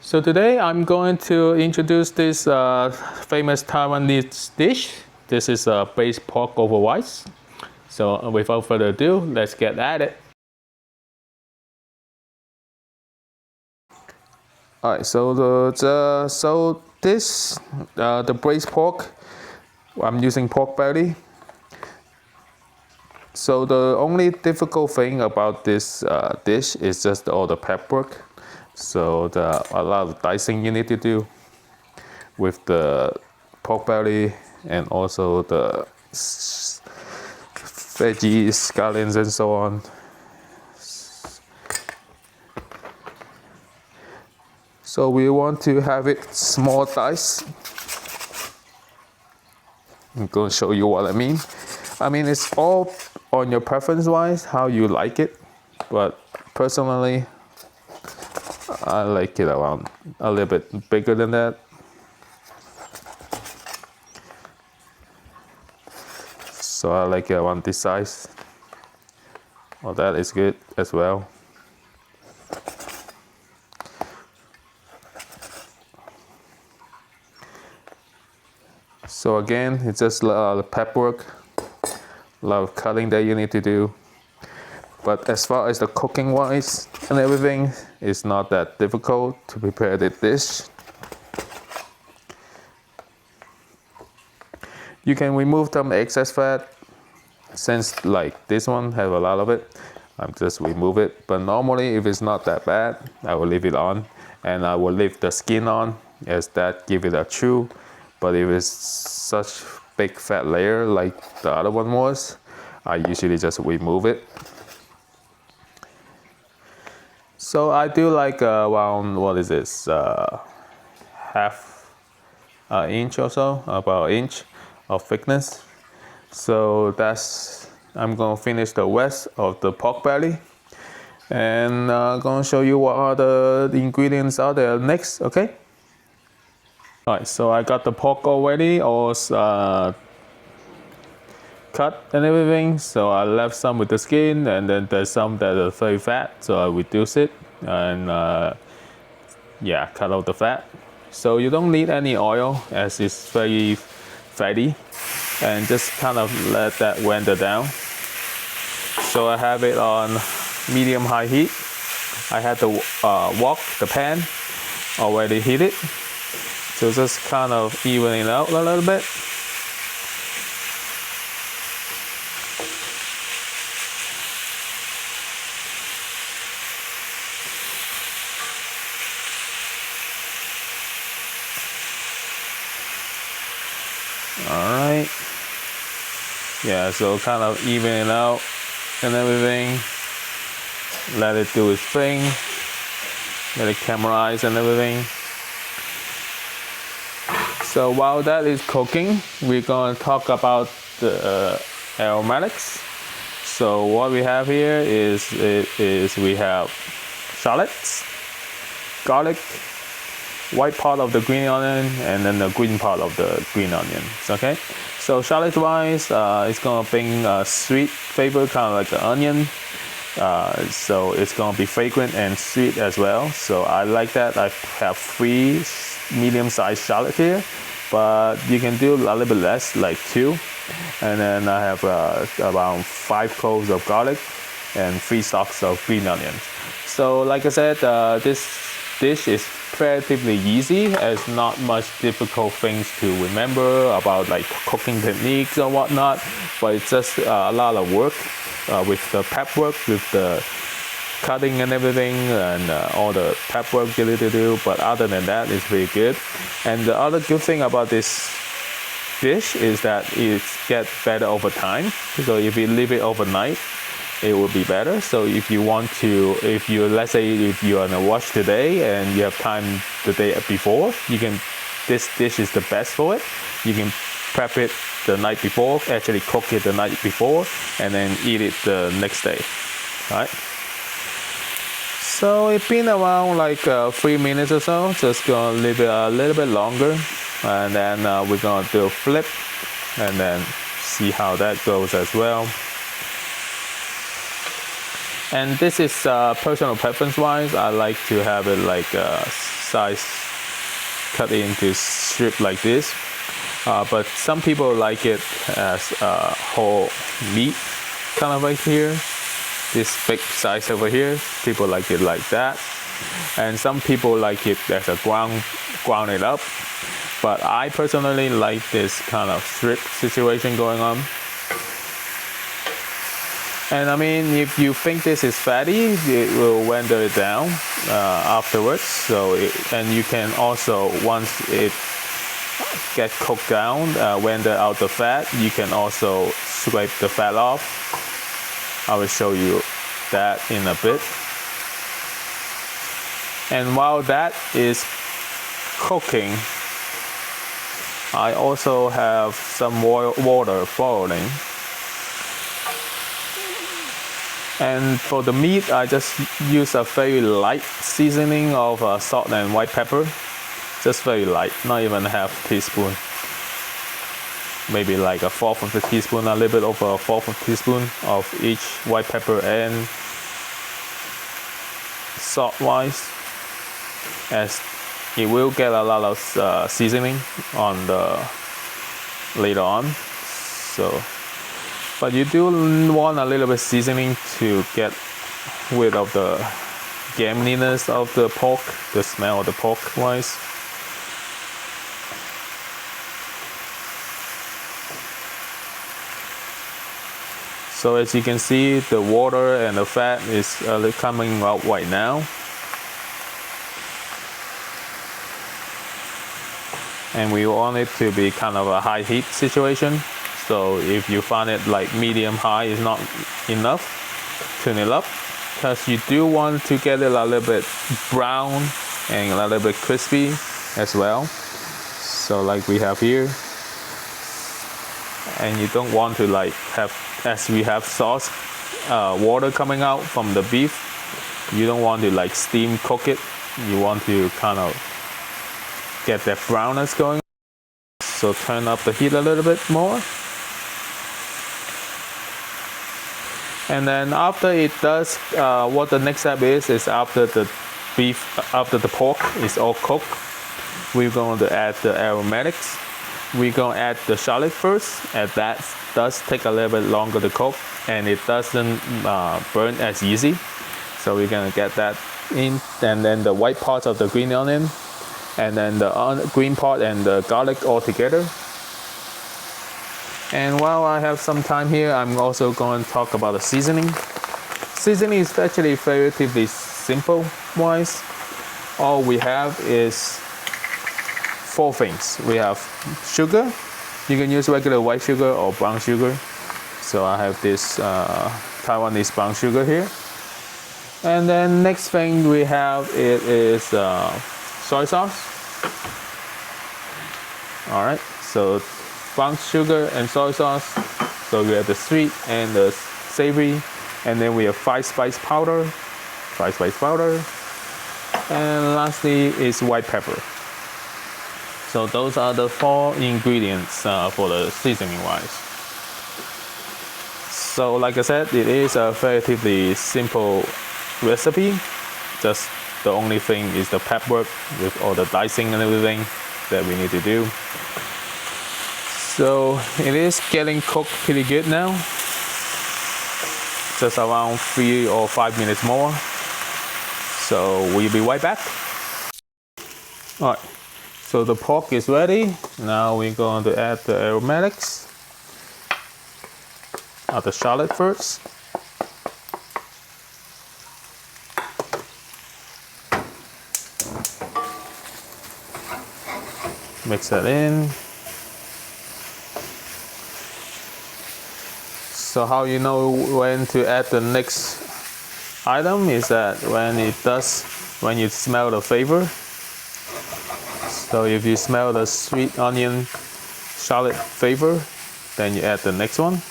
So today I'm going to introduce this famous Taiwanese dish. This is braised pork over rice. So without further ado, let's get at it. Alright, so the braised pork, I'm using pork belly. So the only difficult thing about this dish is just all the prep work. So a lot of dicing you need to do with the pork belly and also the veggies, scallions, and so on. So we want to have it small dice. I'm going to show you what I mean. I mean, it's all on your preference wise, how you like it. But personally, I like it around a little bit bigger than that. So I like it around this size. Well, that is good as well. So again, it's just a lot of prep work, a lot of cutting that you need to do. But as far as the cooking wise and everything, it's not that difficult to prepare the dish. You can remove some excess fat. Since like this one have a lot of it, I'm just remove it. But normally if it's not that bad, I will leave it on, and I will leave the skin on, as that give it a chew. But if it's such big fat layer like the other one was, I usually just remove it. So I do like around, what is this, half inch or so, about an inch of thickness. So I'm gonna finish the rest of the pork belly, and I'm gonna show you what other ingredients are there next, okay? Alright, so I got the pork already, all cut and everything. So I left some with the skin, and then there's some that are very fat, so I reduce it and yeah, cut out the fat. So you don't need any oil as it's very fatty, and just kind of let that render down. So I have it on medium-high heat. I had the wok, the pan, already heated. So just kind of even it out a little bit. Alright. Yeah, so kind of even it out and everything. Let it do its thing. Let it caramelize and everything. So while that is cooking, we're going to talk about the aromatics. So what we have here is we have shallots, garlic, white part of the green onion, and then the green part of the green onion. Okay. So shallot wise, it's gonna bring a sweet flavor, kind of like the onion. So it's gonna be fragrant and sweet as well. So I like that. I have 3 medium-sized shallot here, but you can do a little bit less, like 2. And then I have around 5 cloves of garlic and 3 stalks of green onions. So like I said, this dish is relatively easy, as not much difficult things to remember about like cooking techniques or whatnot, but it's just a lot of work with the prep work, with the cutting and everything, and all the prep work you need to do. But other than that, it's very good. And the other good thing about this dish is that it gets better over time. So if you leave it overnight, it will be better. So if you want to, let's say if you're on a rush today and you have time the day before, this dish is the best for it. You can prep it the night before, actually cook it the night before, and then eat it the next day, right? So it's been around like 3 minutes or so. Just gonna leave it a little bit longer, and then we're gonna do a flip, and then see how that goes as well. And this is personal preference wise. I like to have it like size cut into strip like this. But some people like it as whole meat kind of like here. This big size over here, people like it like that. And some people like it as a ground it up. But I personally like this kind of strip situation going on. And I mean, if you think this is fatty, it will render it down afterwards. So, and you can also, once it get cooked down, render out the fat, you can also scrape the fat off. I will show you that in a bit. And while that is cooking, I also have some water boiling. And for the meat, I just use a very light seasoning of salt and white pepper. Just very light, not even half teaspoon. Maybe like a fourth of a teaspoon, a little bit over a fourth of a teaspoon of each white pepper and salt wise, as it will get a lot of seasoning on the later on. So, but you do want a little bit seasoning to get rid of the gaminess of the pork, the smell of the pork wise. So as you can see, the water and the fat is coming out right now. And we want it to be kind of a high heat situation. So if you find it like medium high is not enough, turn it up. Because you do want to get it a little bit brown and a little bit crispy as well. So like we have here. And you don't want to like have, as we have sauce, water coming out from the beef. You don't want to like steam cook it. You want to kind of get that brownness going. So turn up the heat a little bit more. And then after it does, what the next step is after the beef, after the pork is all cooked, we're going to add the aromatics. We're going to add the shallot first, and that does take a little bit longer to cook, and it doesn't burn as easy. So we're going to get that in, and then the white part of the green onion, and then the green part and the garlic all together. And while I have some time here, I'm also going to talk about the seasoning. Seasoning is actually relatively simple wise. All we have is 4 things. We have sugar. You can use regular white sugar or brown sugar. So I have this Taiwanese brown sugar here. And then next thing we have is soy sauce. All right, so brown sugar and soy sauce. So we have the sweet and the savory, and then we have 5 spice powder, and lastly is white pepper. So those are the 4 ingredients for the seasoning wise. So like I said, it is a relatively simple recipe. Just the only thing is the prep work with all the dicing and everything that we need to do. So it is getting cooked pretty good now. Just around 3 or 5 minutes more. So we'll be right back. All right, so the pork is ready. Now we're going to add the aromatics. Add the shallot first. Mix that in. So how you know when to add the next item is that when you smell the flavor. So if you smell the sweet onion shallot flavor, then you add the next one.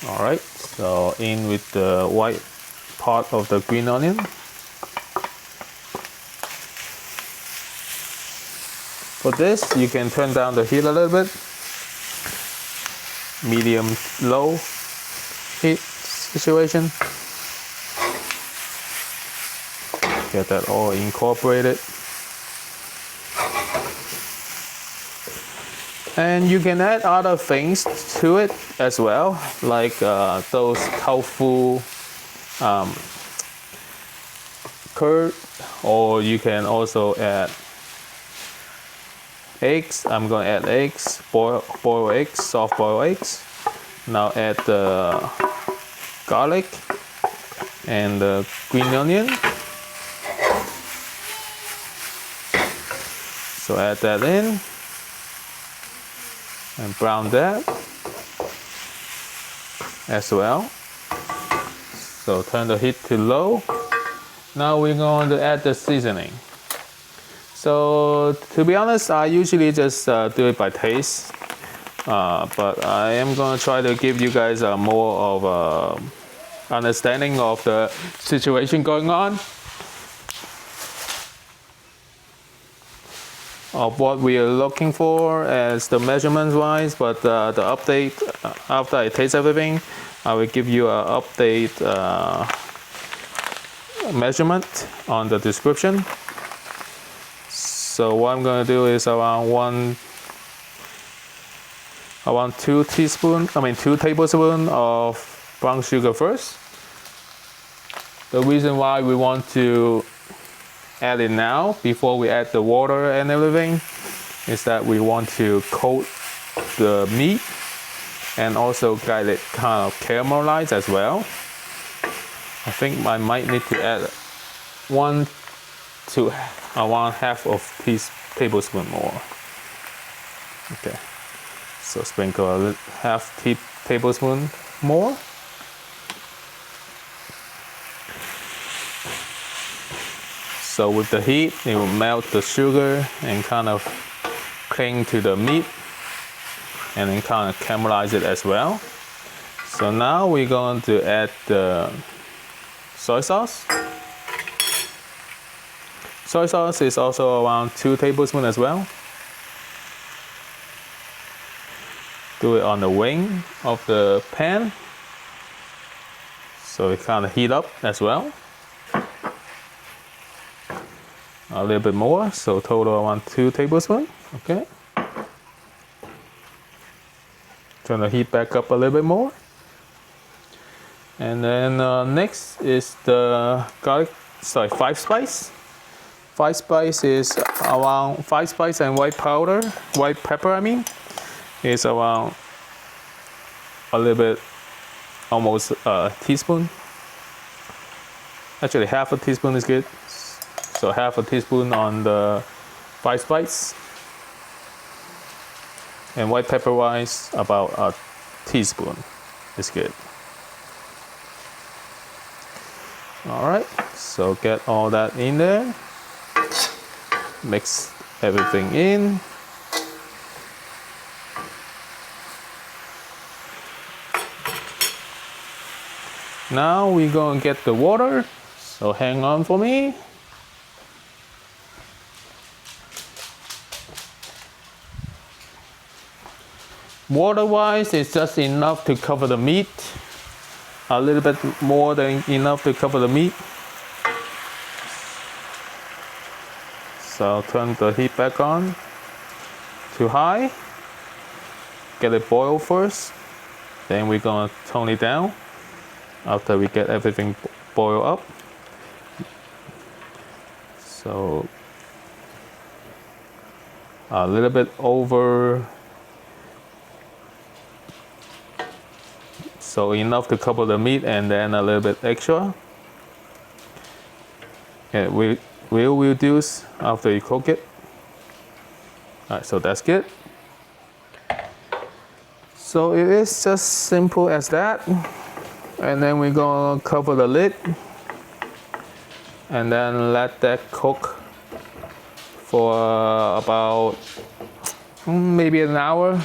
All right, so in with the white part of the green onion. For this, you can turn down the heat a little bit. Medium, low heat situation. Get that all incorporated. And you can add other things to it as well, like those tofu curd, or you can also add eggs. I'm gonna add eggs, boiled eggs, soft boiled eggs. Now add the garlic and the green onion. So add that in and brown that as well. So turn the heat to low. Now we're going to add the seasoning. So to be honest, I usually just do it by taste, but I am going to try to give you guys more of a understanding of the situation going on, of what we are looking for as the measurements wise. But the update, after I taste everything, I will give you an update measurement on the description. So what I'm going to do is around 2 tablespoons of brown sugar first. The reason why we want to add it now before we add the water and everything is that we want to coat the meat and also get it kind of caramelized as well. I think I might need to add 1 to around half of tablespoon more. Okay, so sprinkle a half tablespoon more. So with the heat, it will melt the sugar and kind of cling to the meat and then kind of caramelize it as well. So now we're going to add the soy sauce. Soy sauce is also around 2 tablespoons as well. Do it on the wing of the pan, so it kind of heat up as well. A little bit more, so total around 2 tablespoons. Okay. Turn the heat back up a little bit more. And then next is the five spice. 5 spice is around 5 spice and white pepper. I mean, is around a little bit, almost a teaspoon. Actually, half a teaspoon is good. So half a teaspoon on the 5 spice. And white pepper wise, about a teaspoon is good. All right, so get all that in there. Mix everything in. Now we're going to get the water, so hang on for me. Water wise, it's just enough to cover the meat. A little bit more than enough to cover the meat. So turn the heat back on to high. Get it boiled first. Then we're gonna tone it down after we get everything boiled up. So a little bit over. So enough to cover the meat and then a little bit extra. It will reduce after you cook it. All right, so that's good. So it is just simple as that. And then we're gonna cover the lid and then let that cook for about maybe an hour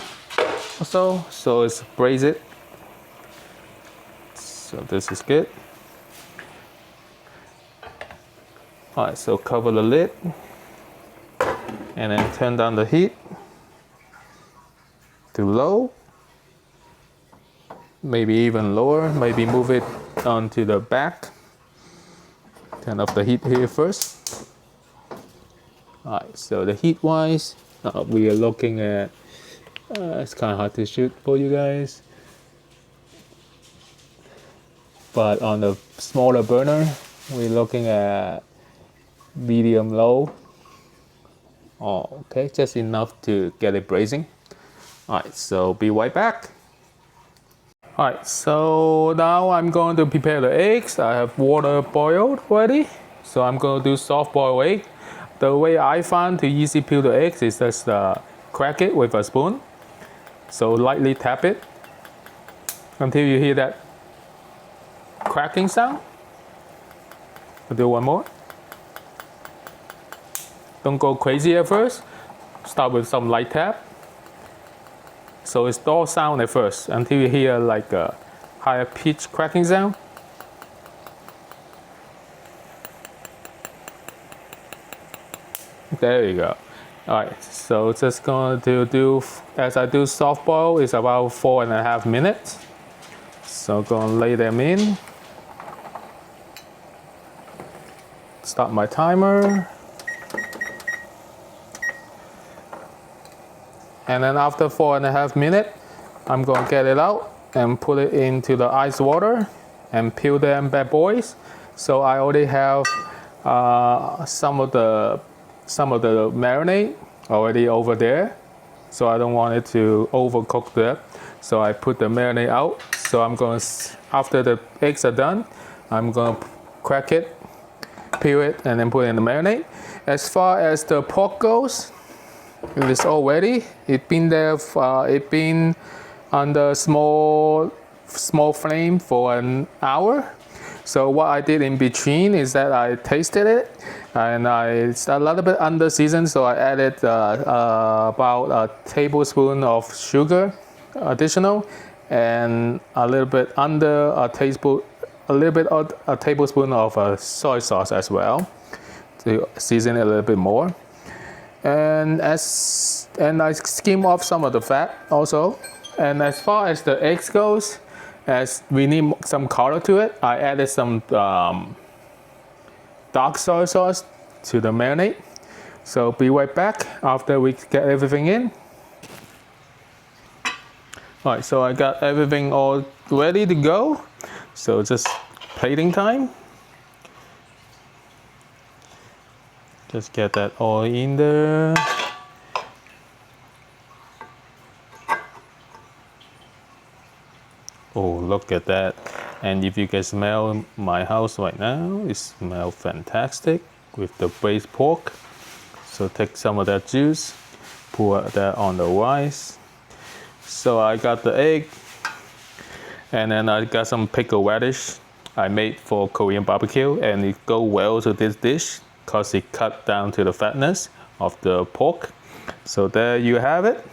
or so. So it's braise it. So this is good. All right, so cover the lid And then turn down the heat to low. Maybe even lower, maybe move it onto the back. Turn off the heat here first. Alright, so the heat wise, we are looking at, it's kind of hard to shoot for you guys. But on the smaller burner, we're looking at medium low. Oh, okay, just enough to get it braising. Alright, so be right back. Alright, so now I'm going to prepare the eggs. I have water boiled already. So I'm going to do soft boiled egg. The way I find to easy peel the eggs is just crack it with a spoon. So lightly tap it until you hear that cracking sound. I'll do one more. Don't go crazy at first. Start with some light tap. So it's dull sound at first until you hear like a higher pitch cracking sound. There you go. Alright, so just going to do, as I do soft boil, it's about 4.5 minutes. So gonna lay them in. Start my timer. And then after 4.5 minutes, I'm gonna get it out and put it into the ice water and peel them bad boys. So I already have some of the marinade already over there. So I don't want it to overcook that. So I put the marinade out. So I'm gonna, after the eggs are done, I'm gonna crack it, peel it, and then put it in the marinade. As far as the pork goes, it is all ready. It's been there. It's been under small flame for an hour. So what I did in between is that I tasted it, and it's a little bit under seasoned. So I added about a tablespoon of sugar additional, and a little bit under a tablespoon of soy sauce as well to season it a little bit more. And I skim off some of the fat also. And as far as the eggs goes, as we need some color to it, I added some dark soy sauce to the marinade. So be right back after we get everything in. Alright, so I got everything all ready to go. So just plating time. Just get that all in there. Oh, look at that. And if you can smell my house right now, it smells fantastic with the braised pork. So take some of that juice, pour that on the rice. So I got the egg, and then I got some pickled radish I made for Korean barbecue, and it goes well to this dish because it cut down to the fatness of the pork. So there you have it.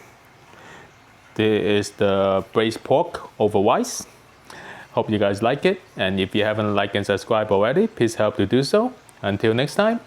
There is the braised pork over rice. Hope you guys like it, and if you haven't liked and subscribed already, please help to do so. Until next time.